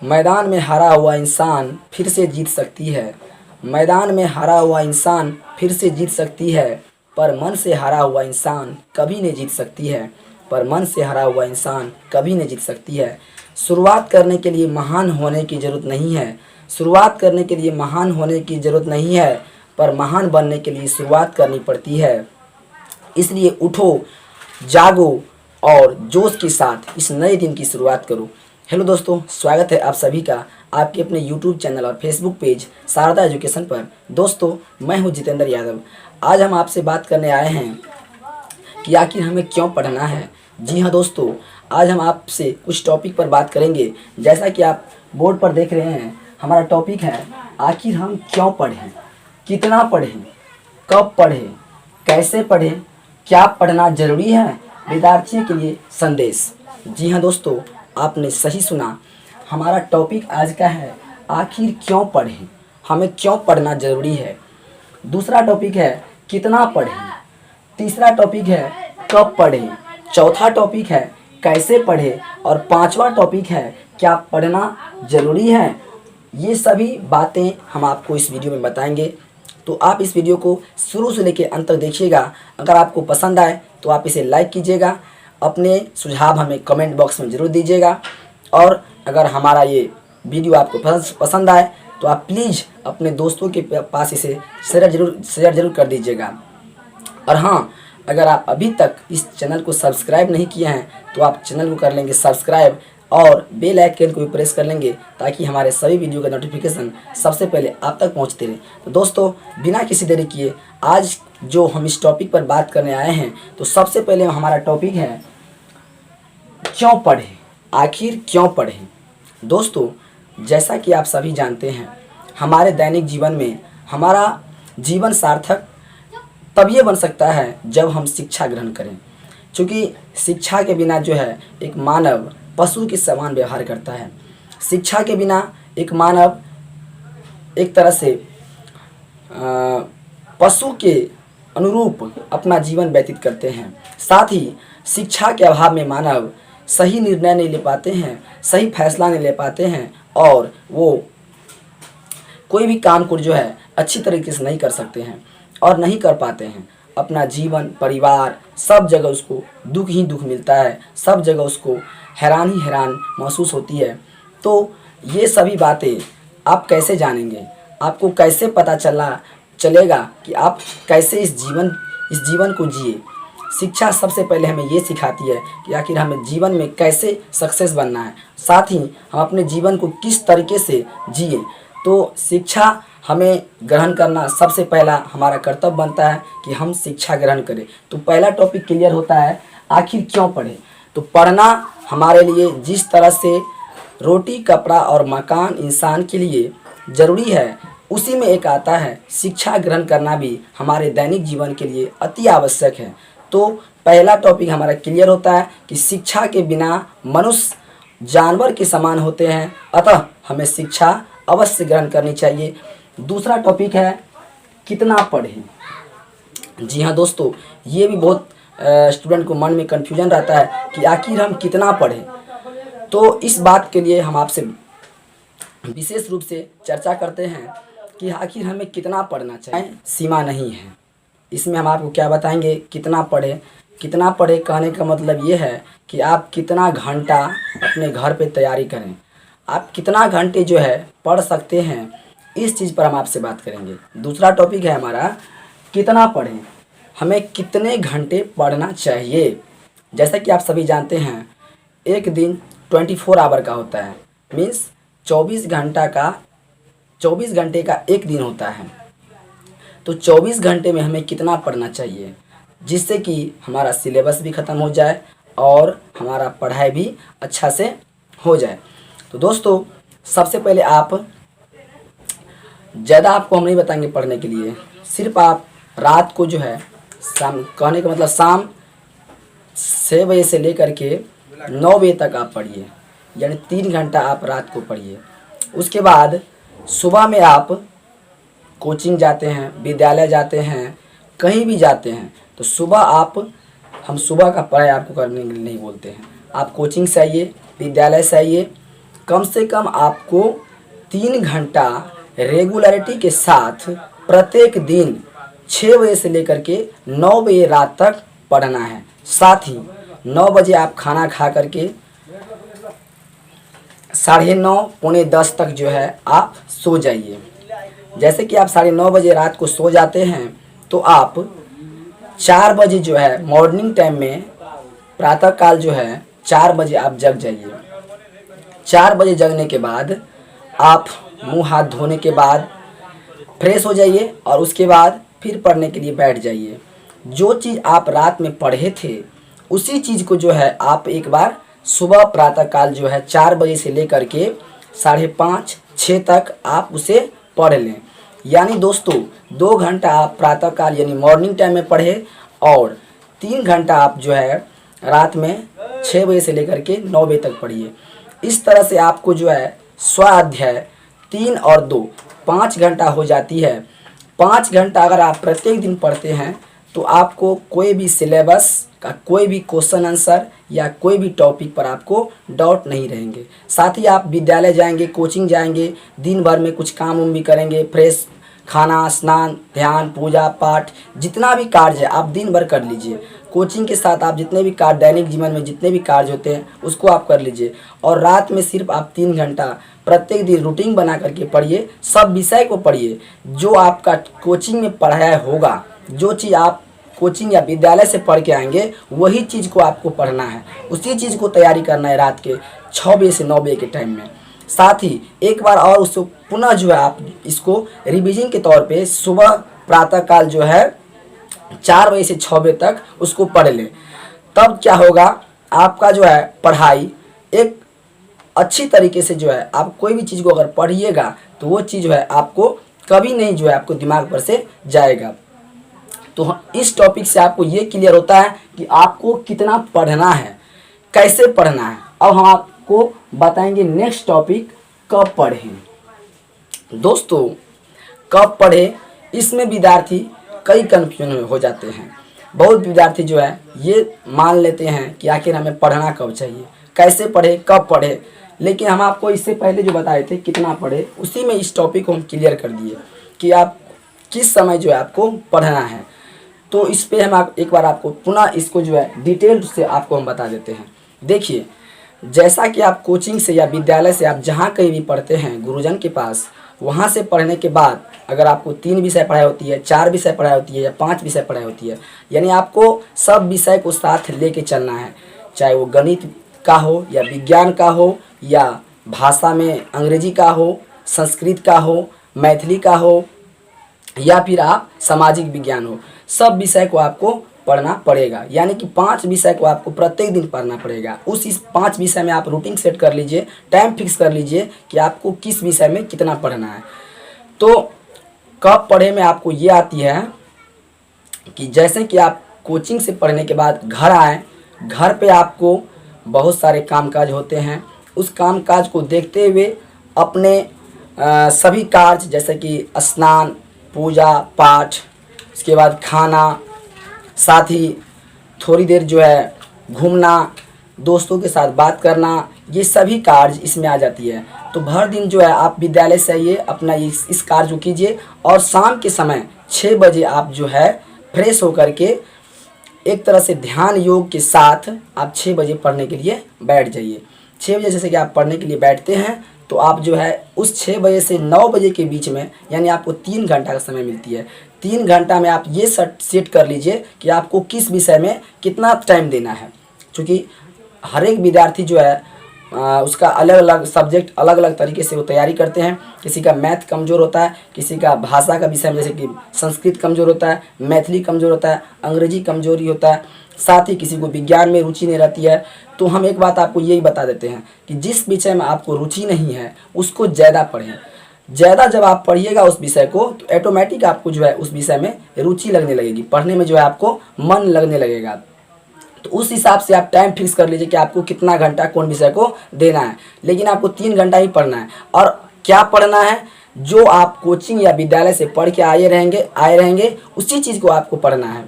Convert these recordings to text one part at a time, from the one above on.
मैदान में हारा हुआ इंसान फिर से जीत सकती है। मैदान में हारा हुआ इंसान फिर से जीत सकती है, पर मन से हारा हुआ इंसान कभी नहीं जीत सकती है। पर मन से हारा हुआ इंसान कभी नहीं जीत सकती है। शुरुआत करने के लिए महान होने की ज़रूरत नहीं है। शुरुआत करने के लिए महान होने की ज़रूरत नहीं है, पर महान बनने के लिए शुरुआत करनी पड़ती है। इसलिए उठो, जागो और जोश के साथ इस नए दिन की शुरुआत करो। हेलो दोस्तों, स्वागत है आप सभी का आपके अपने यूट्यूब चैनल और फेसबुक पेज शारदा एजुकेशन पर। दोस्तों, मैं हूं जितेंद्र यादव। आज हम आपसे बात करने आए हैं कि आखिर हमें क्यों पढ़ना है। जी हाँ दोस्तों, आज हम आपसे कुछ टॉपिक पर बात करेंगे। जैसा कि आप बोर्ड पर देख रहे हैं, हमारा टॉपिक है आखिर हम क्यों पढ़ें, कितना पढ़ें, कब पढ़ें, कैसे पढ़ें, क्या पढ़ना जरूरी है, विद्यार्थियों के लिए संदेश। जी हाँ दोस्तों, आपने सही सुना। हमारा टॉपिक आज का है आखिर क्यों पढ़ें, हमें क्यों पढ़ना जरूरी है। दूसरा टॉपिक है कितना पढ़ें। तीसरा टॉपिक है कब पढ़ें। चौथा टॉपिक है कैसे पढ़ें। और पांचवा टॉपिक है क्या पढ़ना जरूरी है। ये सभी बातें हम आपको इस वीडियो में बताएंगे, तो आप इस वीडियो को शुरू से लेकर अंत तक देखिएगा। अगर आपको पसंद आए तो आप इसे लाइक कीजिएगा, अपने सुझाव हमें कमेंट बॉक्स में ज़रूर दीजिएगा। और अगर हमारा ये वीडियो आपको पसंद आए तो आप प्लीज़ अपने दोस्तों के पास इसे शेयर जरूर कर दीजिएगा। और हाँ, अगर आप अभी तक इस चैनल को सब्सक्राइब नहीं किए हैं तो आप चैनल को कर लेंगे सब्सक्राइब और बेल आइकन को भी प्रेस कर लेंगे, ताकि हमारे सभी वीडियो का नोटिफिकेशन सबसे पहले आप तक पहुंचते रहे। तो दोस्तों, बिना किसी देरी किए आज जो हम इस टॉपिक पर बात करने आए हैं, तो सबसे पहले हमारा टॉपिक है क्यों पढ़ें, आखिर क्यों पढ़ें। दोस्तों, जैसा कि आप सभी जानते हैं, हमारे दैनिक जीवन में हमारा जीवन सार्थक तभी बन सकता है जब हम शिक्षा ग्रहण करें। क्योंकि शिक्षा के बिना जो है एक मानव पशु के समान व्यवहार करता है। शिक्षा के बिना एक मानव एक तरह से पशु के अनुरूप अपना जीवन व्यतीत करते हैं। साथ ही शिक्षा के अभाव में मानव सही निर्णय नहीं ले पाते हैं, सही फैसला नहीं ले पाते हैं, और वो कोई भी काम को जो है अच्छी तरीके से नहीं कर सकते हैं और नहीं कर पाते हैं। अपना जीवन, परिवार, सब जगह उसको दुख ही दुख मिलता है, सब जगह उसको हैरान ही हैरान महसूस होती है। तो ये सभी बातें आप कैसे जानेंगे, आपको कैसे पता चलेगा कि आप कैसे इस जीवन को जिए। शिक्षा सबसे पहले हमें ये सिखाती है कि आखिर हमें जीवन में कैसे सक्सेस बनना है, साथ ही हम अपने जीवन को किस तरीके से जिए। तो शिक्षा हमें ग्रहण करना सबसे पहला हमारा कर्तव्य बनता है कि हम शिक्षा ग्रहण करें। तो पहला टॉपिक क्लियर होता है आखिर क्यों पढ़ें। तो पढ़ना हमारे लिए जिस तरह से रोटी, कपड़ा और मकान इंसान के लिए ज़रूरी है, उसी में एक आता है शिक्षा ग्रहण करना भी हमारे दैनिक जीवन के लिए अति आवश्यक है। तो पहला टॉपिक हमारा क्लियर होता है कि शिक्षा के बिना मनुष्य जानवर के समान होते हैं, अतः हमें शिक्षा अवश्य ग्रहण करनी चाहिए। दूसरा टॉपिक है कितना पढ़ें। जी हाँ दोस्तों, ये भी बहुत स्टूडेंट को मन में कन्फ्यूजन रहता है कि आखिर हम कितना पढ़ें। तो इस बात के लिए हम आपसे विशेष रूप से चर्चा करते हैं कि आखिर हमें कितना पढ़ना चाहिए। सीमा नहीं है, इसमें हम आपको क्या बताएंगे, कितना पढ़ें। कितना पढ़े कहने का मतलब ये है कि आप कितना घंटा अपने घर पे तैयारी करें, आप कितना घंटे जो है पढ़ सकते हैं, इस चीज़ पर हम आपसे बात करेंगे। दूसरा टॉपिक है हमारा कितना पढ़ें, हमें कितने घंटे पढ़ना चाहिए। जैसा कि आप सभी जानते हैं, एक दिन 24 आवर का होता है, मीन्स 24 घंटे का एक दिन होता है। तो 24 घंटे में हमें कितना पढ़ना चाहिए, जिससे कि हमारा सिलेबस भी ख़त्म हो जाए और हमारा पढ़ाई भी अच्छा से हो जाए। तो दोस्तों, सबसे पहले आप ज़्यादा आपको हम नहीं बताएंगे पढ़ने के लिए, सिर्फ आप रात को जो है शाम, कहने का मतलब शाम 6 बजे से लेकर के 9 बजे तक आप पढ़िए, यानी 3 घंटा आप रात को पढ़िए। उसके बाद सुबह में आप कोचिंग जाते हैं, विद्यालय जाते हैं, कहीं भी जाते हैं, तो सुबह हम सुबह का पढ़ाई आपको करने के लिए नहीं बोलते हैं। आप कोचिंग से आइए, विद्यालय से आइए, कम से कम आपको 3 घंटा रेगुलरिटी के साथ प्रत्येक दिन 6 बजे से लेकर के 9 बजे रात तक पढ़ना है। साथ ही 9 बजे आप खाना खा करके 9:30 पौने 10 तक जो है आप सो जाइए। जैसे कि आप 9:30 बजे रात को सो जाते हैं तो आप 4 बजे जो है मॉर्निंग टाइम में प्रातःकाल जो है 4 बजे आप जग जाइए। 4 बजे जगने के बाद आप मुंह हाथ धोने के बाद फ्रेश हो जाइए और उसके बाद फिर पढ़ने के लिए बैठ जाइए। जो चीज़ आप रात में पढ़े थे उसी चीज़ को जो है आप एक बार सुबह प्रातःकाल जो है 4 बजे से लेकर के 5:30 6 तक आप उसे पढ़ लें। यानी दोस्तों 2 घंटा आप प्रातःकाल यानी मॉर्निंग टाइम में पढ़े और 3 घंटा आप जो है रात में 6 बजे से लेकर के 9 बजे तक पढ़िए। इस तरह से आपको जो है स्वाध्याय 3 और 2 5 घंटा हो जाती है। 5 घंटा अगर आप प्रत्येक दिन पढ़ते हैं तो आपको कोई भी सिलेबस का कोई भी क्वेश्चन आंसर या कोई भी टॉपिक पर आपको डाउट नहीं रहेंगे। साथ ही आप विद्यालय जाएंगे, कोचिंग जाएंगे, दिन भर में कुछ काम उम भी करेंगे, फ्रेश खाना, स्नान, ध्यान, पूजा पाठ जितना भी कार्य है आप दिन भर कर लीजिए। कोचिंग के साथ आप जितने भी कार्य दैनिक जीवन में जितने भी कार्य होते हैं उसको आप कर लीजिए और रात में सिर्फ आप 3 घंटा प्रत्येक दिन रूटीन बना करके पढ़िए। सब विषय को पढ़िए जो आपका कोचिंग में पढ़ाया होगा। जो चीज़ आप कोचिंग या विद्यालय से पढ़ के आएंगे वही चीज़ को आपको पढ़ना है, उसी चीज़ को तैयारी करना है रात के 6 बजे से 9 बजे के टाइम में। साथ ही एक बार और उसको पुनः जो है आप इसको रिवीजन के तौर पे सुबह प्रातःकाल जो है 4 बजे से 6 बजे तक उसको पढ़ लें। तब क्या होगा, आपका जो है पढ़ाई एक अच्छी तरीके से जो है आप कोई भी चीज़ को अगर पढ़िएगा तो वो चीज़ जो है आपको कभी नहीं जो है आपको दिमाग पर से जाएगा। तो इस टॉपिक से आपको ये क्लियर होता है कि आपको कितना पढ़ना है, कैसे पढ़ना है। अब हम आपको बताएंगे नेक्स्ट टॉपिक, कब पढ़ें। दोस्तों कब पढ़े, इसमें विद्यार्थी कई कन्फ्यूजन हो जाते हैं। बहुत विद्यार्थी जो है ये मान लेते हैं कि आखिर हमें पढ़ना कब चाहिए, कैसे पढ़े, कब पढ़े। लेकिन हम आपको इससे पहले जो बताए थे कितना पढ़े, उसी में इस टॉपिक को हम क्लियर कर दिए कि आप किस समय जो है आपको पढ़ना है। तो इस पे हम एक बार आपको पुनः इसको जो है डिटेल से आपको हम बता देते हैं। देखिए, जैसा कि आप कोचिंग से या विद्यालय से आप जहाँ कहीं भी पढ़ते हैं गुरुजन के पास, वहाँ से पढ़ने के बाद अगर आपको 3 विषय पढ़ाई होती है, 4 विषय पढ़ाई होती है या 5 विषय पढ़ाई होती है, यानी आपको सब विषय को साथ लेके चलना है। चाहे वो गणित का हो या विज्ञान का हो या भाषा में अंग्रेजी का हो, संस्कृत का हो, मैथिली का हो या फिर आप सामाजिक विज्ञान हो, सब विषय को आपको पढ़ना पड़ेगा। यानी कि 5 विषय को आपको प्रत्येक दिन पढ़ना पड़ेगा। इस 5 विषय में आप रूटीन सेट कर लीजिए, टाइम फिक्स कर लीजिए कि आपको किस विषय में कितना पढ़ना है। तो कब पढ़े में आपको ये आती है कि जैसे कि आप कोचिंग से पढ़ने के बाद घर आएँ, घर पे आपको बहुत सारे कामकाज होते हैं। उस कामकाज को देखते हुए अपने सभी कार्य जैसे कि स्नान, पूजा पाठ, उसके बाद खाना, साथ ही थोड़ी देर जो है घूमना, दोस्तों के साथ बात करना, ये सभी कार्य इसमें आ जाती है। तो भर दिन जो है आप विद्यालय से आइए, अपना इस कार्य को कीजिए और शाम के समय 6 बजे आप जो है फ्रेश होकर के एक तरह से ध्यान योग के साथ आप 6 बजे पढ़ने के लिए बैठ जाइए। 6 बजे जैसे कि आप पढ़ने के लिए बैठते हैं तो आप जो है उस 6 बजे से 9 बजे के बीच में यानी आपको 3 घंटा का समय मिलती है। 3 घंटा में आप ये सेट कर लीजिए कि आपको किस विषय में कितना टाइम देना है। क्योंकि हर एक विद्यार्थी जो है उसका अलग अलग सब्जेक्ट अलग अलग तरीके से वो तैयारी करते हैं। किसी का मैथ कमज़ोर होता है, किसी का भाषा का विषय में जैसे कि संस्कृत कमज़ोर होता है, मैथिली कमज़ोर होता है, अंग्रेजी कमज़ोरी होता है, साथ ही किसी को विज्ञान में रुचि नहीं रहती है। तो हम एक बात आपको यही बता देते हैं कि जिस विषय में आपको रुचि नहीं है उसको ज़्यादा पढ़ें। ज़्यादा जब आप पढ़िएगा उस विषय को तो ऑटोमेटिक आपको जो है उस विषय में रुचि लगने लगेगी, पढ़ने में जो है आपको मन लगने लगेगा। तो उस हिसाब से आप टाइम फिक्स कर लीजिए कि आपको कितना घंटा कौन विषय को देना है। लेकिन आपको 3 घंटा ही पढ़ना है। और क्या पढ़ना है, जो आप कोचिंग या विद्यालय से पढ़ के आए रहेंगे उसी चीज़ को आपको पढ़ना है।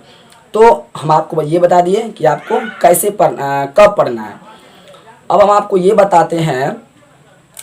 तो हम आपको ये बता दिए कि आपको कैसे कब पढ़ना है। अब हम आपको ये बताते हैं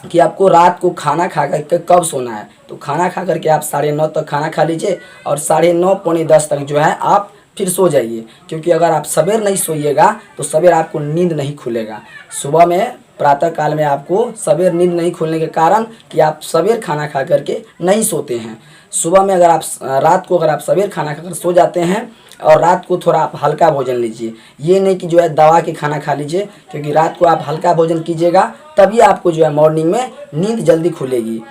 कि आपको रात को खाना खा करके कब सोना है। तो खाना खा करके आप 9:30 तक खाना खा लीजिए और 9:30 पौने 10 तक जो है आप फिर सो जाइए, क्योंकि अगर आप सवेर नहीं सोइएगा तो सवेर आपको नींद नहीं खुलेगा। सुबह में प्रातः काल में आपको सवेर नींद नहीं खुलने के कारण कि आप सवेर खाना खा करके नहीं सोते हैं। सुबह में अगर आप रात को अगर आप सवेर खाना खाकर सो जाते हैं और रात को थोड़ा आप हल्का भोजन लीजिए, ये नहीं कि जो है दवा के खाना खा लीजिए, क्योंकि रात को आप हल्का भोजन कीजिएगा तभी आपको जो है मॉर्निंग में नींद जल्दी खुलेगी।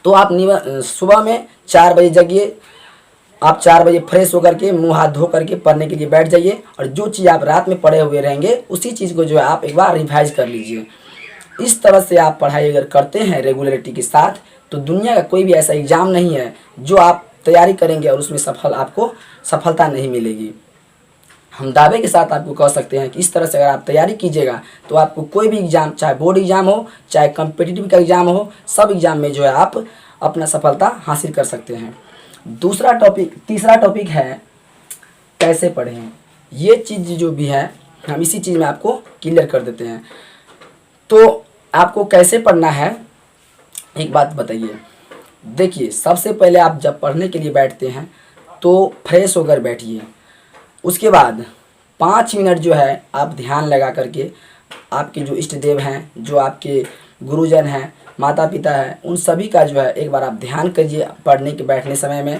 तो आप सुबह में 4 बजे जगिए, आप 4 बजे फ्रेश होकर के मुंह हाथ धो करके पढ़ने के लिए बैठ जाइए और जो चीज़ आप रात में पढ़े हुए रहेंगे उसी चीज़ को जो है आप एक बार रिवाइज कर लीजिए। इस तरह से आप पढ़ाई अगर करते हैं रेगुलरिटी के साथ तो दुनिया का कोई भी ऐसा एग्ज़ाम नहीं है जो आप तैयारी करेंगे और उसमें आपको सफलता नहीं मिलेगी। हम दावे के साथ आपको कह सकते हैं कि इस तरह से अगर आप तैयारी कीजिएगा तो आपको कोई भी एग्ज़ाम, चाहे बोर्ड एग्ज़ाम हो चाहे कम्पिटिटिव का एग्ज़ाम हो, सब एग्ज़ाम में जो है आप अपना सफलता हासिल कर सकते हैं। तीसरा टॉपिक है कैसे पढ़ें। ये चीज़ जो भी है हम इसी चीज़ में आपको क्लियर कर देते हैं। तो आपको कैसे पढ़ना है एक बात बताइए। देखिए, सबसे पहले आप जब पढ़ने के लिए बैठते हैं तो फ्रेश होकर बैठिए। उसके बाद 5 मिनट जो है आप ध्यान लगा करके आपके जो इष्ट देव हैं, जो आपके गुरुजन हैं, माता पिता हैं, उन सभी का जो है एक बार आप ध्यान करिए पढ़ने के बैठने समय में।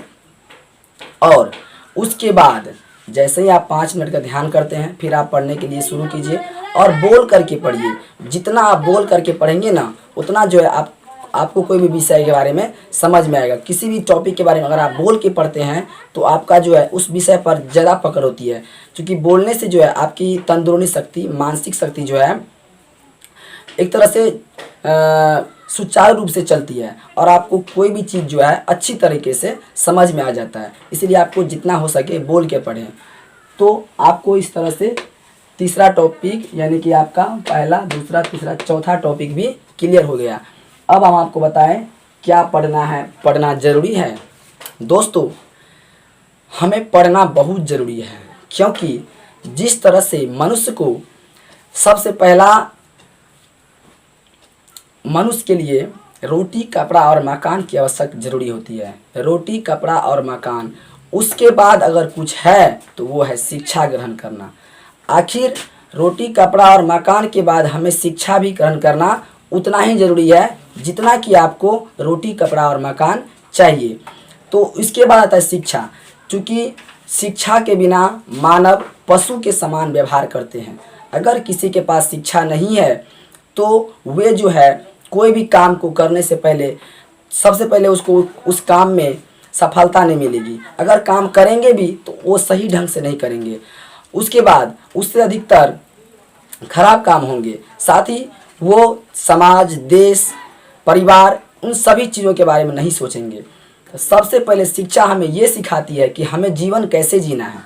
और उसके बाद जैसे ही आप 5 मिनट का ध्यान करते हैं फिर आप पढ़ने के लिए शुरू कीजिए और बोल करके पढ़िए। जितना आप बोल करके पढ़ेंगे ना उतना जो है आपको कोई भी विषय के बारे में समझ में आएगा। किसी भी टॉपिक के बारे में अगर आप बोल के पढ़ते हैं तो आपका जो है उस विषय पर ज़्यादा पकड़ होती है, क्योंकि बोलने से जो है आपकी तंदुरुनी शक्ति, मानसिक शक्ति जो है एक तरह से सुचारू रूप से चलती है और आपको कोई भी चीज़ जो है अच्छी तरीके से समझ में आ जाता है। इसीलिए आपको जितना हो सके बोल के पढ़ें। तो आपको इस तरह से तीसरा टॉपिक यानी कि आपका पहला, दूसरा, तीसरा, चौथा टॉपिक भी क्लियर हो गया। अब हम आपको बताएं क्या पढ़ना है। पढ़ना ज़रूरी है दोस्तों, हमें पढ़ना बहुत ज़रूरी है, क्योंकि जिस तरह से मनुष्य को सबसे पहला मनुष्य के लिए रोटी, कपड़ा और मकान की आवश्यक ज़रूरी होती है। रोटी, कपड़ा और मकान, उसके बाद अगर कुछ है तो वो है शिक्षा ग्रहण करना। आखिर रोटी, कपड़ा और मकान के बाद हमें शिक्षा भी ग्रहण करना उतना ही ज़रूरी है जितना कि आपको रोटी, कपड़ा और मकान चाहिए। तो इसके बाद आता है शिक्षा, क्योंकि शिक्षा के बिना मानव पशु के समान व्यवहार करते हैं। अगर किसी के पास शिक्षा नहीं है तो वे जो है कोई भी काम को करने से पहले सबसे पहले उसको उस काम में सफलता नहीं मिलेगी। अगर काम करेंगे भी तो वो सही ढंग से नहीं करेंगे, उसके बाद उससे अधिकतर खराब काम होंगे। साथ ही वो समाज, देश, परिवार, उन सभी चीज़ों के बारे में नहीं सोचेंगे। तो सबसे पहले शिक्षा हमें ये सिखाती है कि हमें जीवन कैसे जीना है।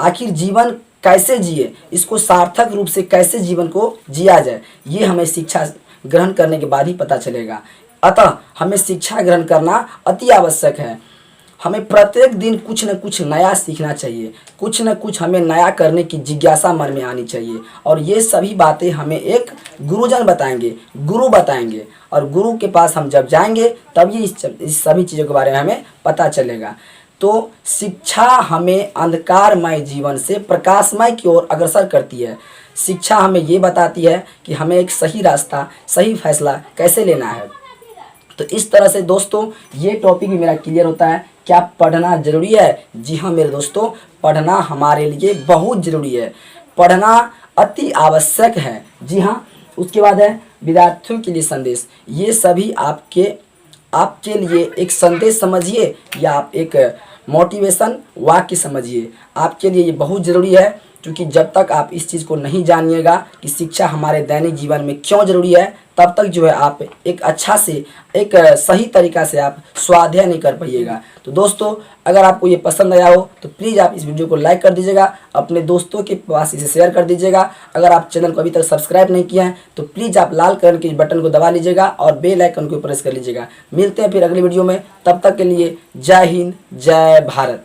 आखिर जीवन कैसे जिए, इसको सार्थक रूप से कैसे जीवन को जिया जाए, ये हमें शिक्षा ग्रहण करने के बाद ही पता चलेगा। अतः हमें शिक्षा ग्रहण करना अति आवश्यक है। हमें प्रत्येक दिन कुछ न कुछ नया सीखना चाहिए, कुछ न कुछ हमें नया करने की जिज्ञासा मन में आनी चाहिए। और ये सभी बातें हमें एक गुरुजन बताएंगे, गुरु बताएंगे, और गुरु के पास हम जब जाएंगे तभी इस सभी चीज़ों के बारे में हमें पता चलेगा। तो शिक्षा हमें अंधकारमय जीवन से प्रकाशमय की ओर अग्रसर करती है। शिक्षा हमें ये बताती है कि हमें एक सही रास्ता, सही फैसला कैसे लेना है। तो इस तरह से दोस्तों ये टॉपिक भी मेरा क्लियर होता है। क्या पढ़ना ज़रूरी है? जी हाँ मेरे दोस्तों, पढ़ना हमारे लिए बहुत ज़रूरी है, पढ़ना अति आवश्यक है। जी हाँ। उसके बाद है विद्यार्थियों के लिए संदेश। ये सभी आपके लिए एक संदेश समझिए या आप एक मोटिवेशन वाक्य समझिए। आपके लिए ये बहुत ज़रूरी है, क्योंकि जब तक आप इस चीज़ को नहीं जानिएगा कि शिक्षा हमारे दैनिक जीवन में क्यों ज़रूरी है, तब तक जो है आप एक अच्छा से एक सही तरीक़ा से आप स्वाध्याय नहीं कर पाइएगा। तो दोस्तों अगर आपको ये पसंद आया हो तो प्लीज़ आप इस वीडियो को लाइक कर दीजिएगा, अपने दोस्तों के पास इसे शेयर कर दीजिएगा। अगर आप चैनल को अभी तक सब्सक्राइब नहीं किया है तो प्लीज़ आप लाल कलर के बटन को दबा लीजिएगा और बेल आइकन को प्रेस कर लीजिएगा। मिलते हैं फिर अगली वीडियो में, तब तक के लिए जय हिंद, जय भारत।